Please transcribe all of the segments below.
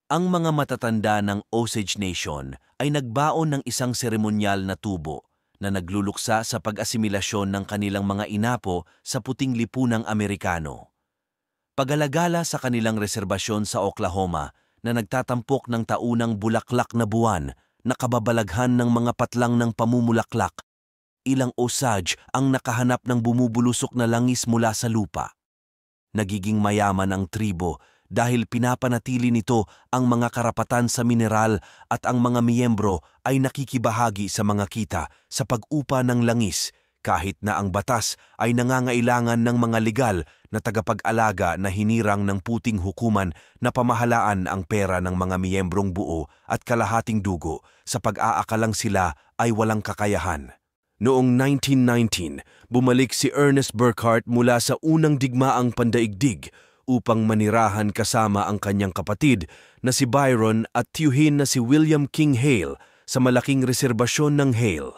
Ang mga matatanda ng Osage Nation ay nagbaon ng isang seremonyal na tubo na nagluluksa sa pag-asimilasyon ng kanilang mga inapo sa puting lipunang Amerikano. Pagalagala sa kanilang reserbasyon sa Oklahoma na nagtatampok ng taunang bulaklak na buwan na kababalaghan ng mga patlang ng pamumulaklak, ilang Osage ang nakahanap ng bumubulusok na langis mula sa lupa. Nagiging mayaman ang tribo dahil pinapanatili nito ang mga karapatan sa mineral at ang mga miyembro ay nakikibahagi sa mga kita sa pag-upa ng langis kahit na ang batas ay nangangailangan ng mga legal na tagapag-alaga na hinirang ng puting hukuman na pamahalaan ang pera ng mga miyembrong buo at kalahating dugo sa pag-aakalang sila ay walang kakayahan. Noong 1919, bumalik si Ernest Burkhart mula sa unang digmaang pandaigdig upang manirahan kasama ang kanyang kapatid na si Byron at tiyuhin na si William King Hale sa malaking reserbasyon ng Hale.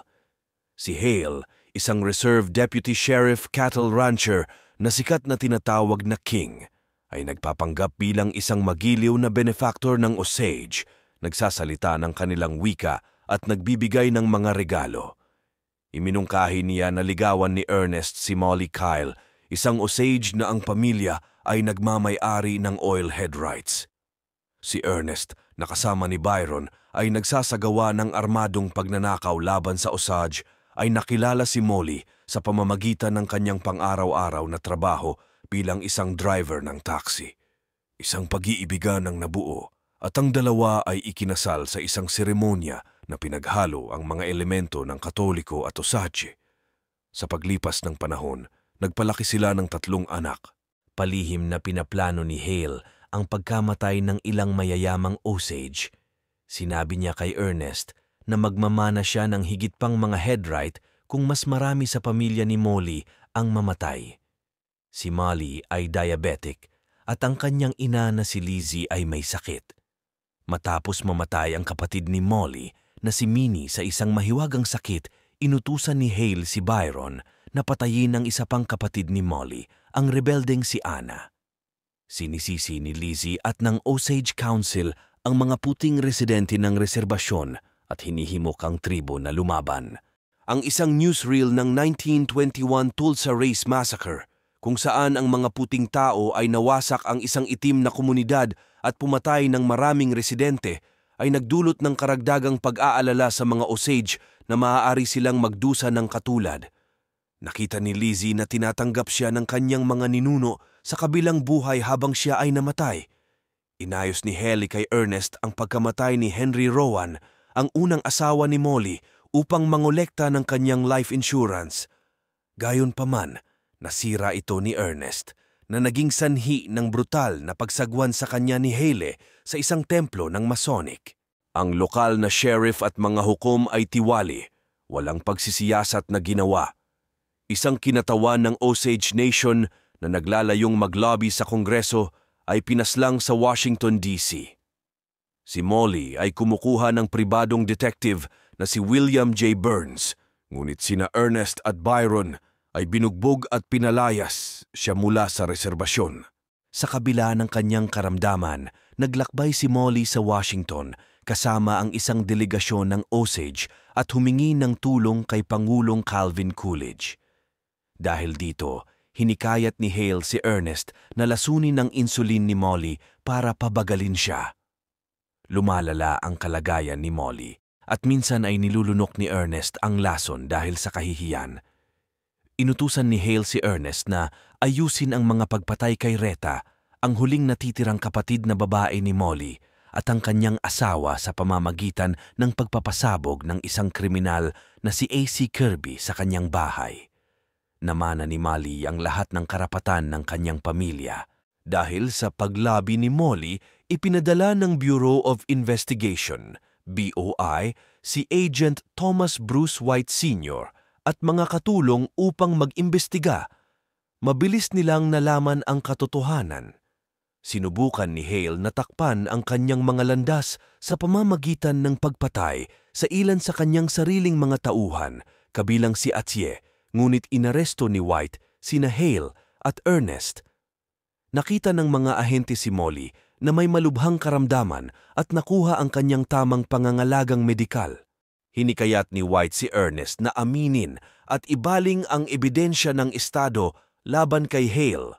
Si Hale, isang Reserve Deputy Sheriff Cattle Rancher na sikat na tinatawag na King, ay nagpapanggap bilang isang magiliw na benefactor ng Osage, nagsasalita ng kanilang wika at nagbibigay ng mga regalo. Iminungkahi niya na ligawan ni Ernest si Molly Kyle, isang Osage na ang pamilya ay nagmamay-ari ng oil head rights. Si Ernest, na kasama ni Byron, ay nagsasagawa ng armadong pagnanakaw laban sa Osage, ay nakilala si Molly sa pamamagitan ng kanyang pang-araw-araw na trabaho bilang isang driver ng taxi. Isang pag-iibigan ang nabuo at ang dalawa ay ikinasal sa isang seremonya na pinaghalo ang mga elemento ng Katoliko at Osage. Sa paglipas ng panahon, nagpalaki sila ng 3 anak. Palihim na pinaplano ni Hale ang pagkamatay ng ilang mayayamang Osage. Sinabi niya kay Ernest na magmamana siya ng higit pang mga headright kung mas marami sa pamilya ni Molly ang mamatay. Si Molly ay diabetic at ang kanyang ina na si Lizzie ay may sakit. Matapos mamatay ang kapatid ni Molly na si Minnie sa isang mahiwagang sakit, inutusan ni Hale si Byron na patayin ang isa pang kapatid ni Molly, ang rebeldeng si Anna. Sinisisi ni Lizzie at ng Osage Council ang mga puting residente ng reserbasyon at hinihimok ang tribo na lumaban. Ang isang newsreel ng 1921 Tulsa Race Massacre, kung saan ang mga puting tao ay nawasak ang isang itim na komunidad at pumatay ng maraming residente, ay nagdulot ng karagdagang pag-aalala sa mga Osage na maaari silang magdusa ng katulad. Nakita ni Lizzie na tinatanggap siya ng kanyang mga ninuno sa kabilang buhay habang siya ay namatay. Inayos ni Hale kay Ernest ang pagkamatay ni Henry Rowan, ang unang asawa ni Molly, upang mangolekta ng kanyang life insurance. Gayunpaman, nasira ito ni Ernest na naging sanhi ng brutal na pagsagwan sa kanya ni Hale sa isang templo ng Masonic. Ang lokal na sheriff at mga hukom ay tiwali, walang pagsisiyasat na ginawa. Isang kinatawan ng Osage Nation na naglalayong maglobby sa Kongreso ay pinaslang sa Washington, D.C. Si Molly ay kumukuha ng pribadong detective na si William J. Burns, ngunit sina Ernest at Byron ay binugbog at pinalayas siya mula sa reserbasyon. Sa kabila ng kanyang karamdaman, naglakbay si Molly sa Washington kasama ang isang delegasyon ng Osage at humingi ng tulong kay Pangulong Calvin Coolidge. Dahil dito, hinikayat ni Hale si Ernest na lasunin ng insulin ni Molly para pabagalin siya. Lumalala ang kalagayan ni Molly at minsan ay nilulunok ni Ernest ang lason dahil sa kahihiyan. Inutusan ni Hale si Ernest na ayusin ang mga pagpatay kay Reta, ang huling natitirang kapatid na babae ni Molly, at ang kanyang asawa sa pamamagitan ng pagpapasabog ng isang kriminal na si A.C. Kirby sa kanyang bahay. Namana ni Molly ang lahat ng karapatan ng kanyang pamilya. Dahil sa paglabi ni Molly, ipinadala ng Bureau of Investigation, BOI, si Agent Thomas Bruce White Sr. at mga katulong upang mag-imbestiga. Mabilis nilang nalaman ang katotohanan. Sinubukan ni Hale na takpan ang kanyang mga landas sa pamamagitan ng pagpatay sa ilan sa kanyang sariling mga tauhan, kabilang si Atye, ngunit inaresto ni White sina Hale at Ernest. Nakita ng mga ahente si Molly na may malubhang karamdaman at nakuha ang kanyang tamang pangangalagang medikal. Hinikayat ni White si Ernest na aminin at ibaling ang ebidensya ng estado laban kay Hale.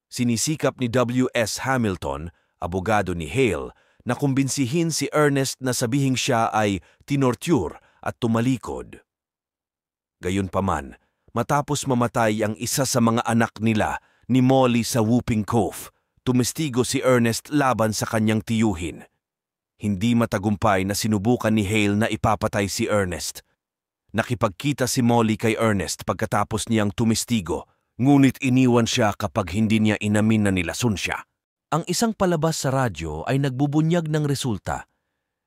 Sinisikap ni W.S. Hamilton, abogado ni Hale, na kumbinsihin si Ernest na sabihing siya ay tinorture at tumalikod. Gayunpaman, matapos mamatay ang isa sa mga anak nila ni Molly sa Whooping Cove, tumestigo si Ernest laban sa kanyang tiyuhin. Hindi matagumpay na sinubukan ni Hale na ipapatay si Ernest. Nakipagkita si Molly kay Ernest pagkatapos niyang tumestigo, ngunit iniwan siya kapag hindi niya inamin na nilason siya. Ang isang palabas sa radyo ay nagbubunyag ng resulta.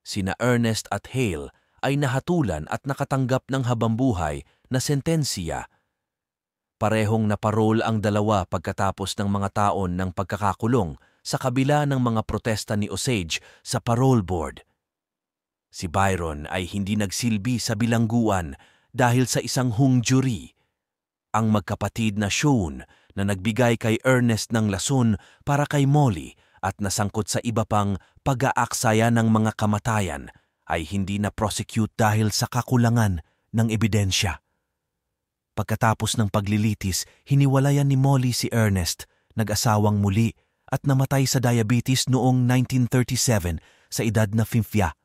Sina Ernest at Hale ay nahatulan at nakatanggap ng habambuhay na sentensiya. Parehong naparol ang dalawa pagkatapos ng mga taon ng pagkakakulong sa kabila ng mga protesta ni Osage sa parole board. Si Byron ay hindi nagsilbi sa bilangguan dahil sa isang hung jury. Ang magkapatid na Sean na nagbigay kay Ernest ng lason para kay Molly at nasangkot sa iba pang pag-aaksaya ng mga kamatayan ay hindi na prosecute dahil sa kakulangan ng ebidensya. Pagkatapos ng paglilitis, hiniwalayan ni Molly si Ernest, nag-asawang muli at namatay sa diabetes noong 1937 sa edad na 50.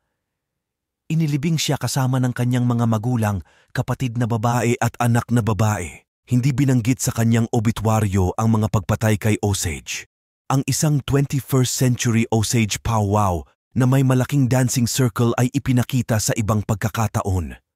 Inilibing siya kasama ng kanyang mga magulang, kapatid na babae at anak na babae. Hindi binanggit sa kanyang obituaryo ang mga pagpatay kay Osage. Ang isang 21st century Osage powwow na may malaking dancing circle ay ipinakita sa ibang pagkakataon.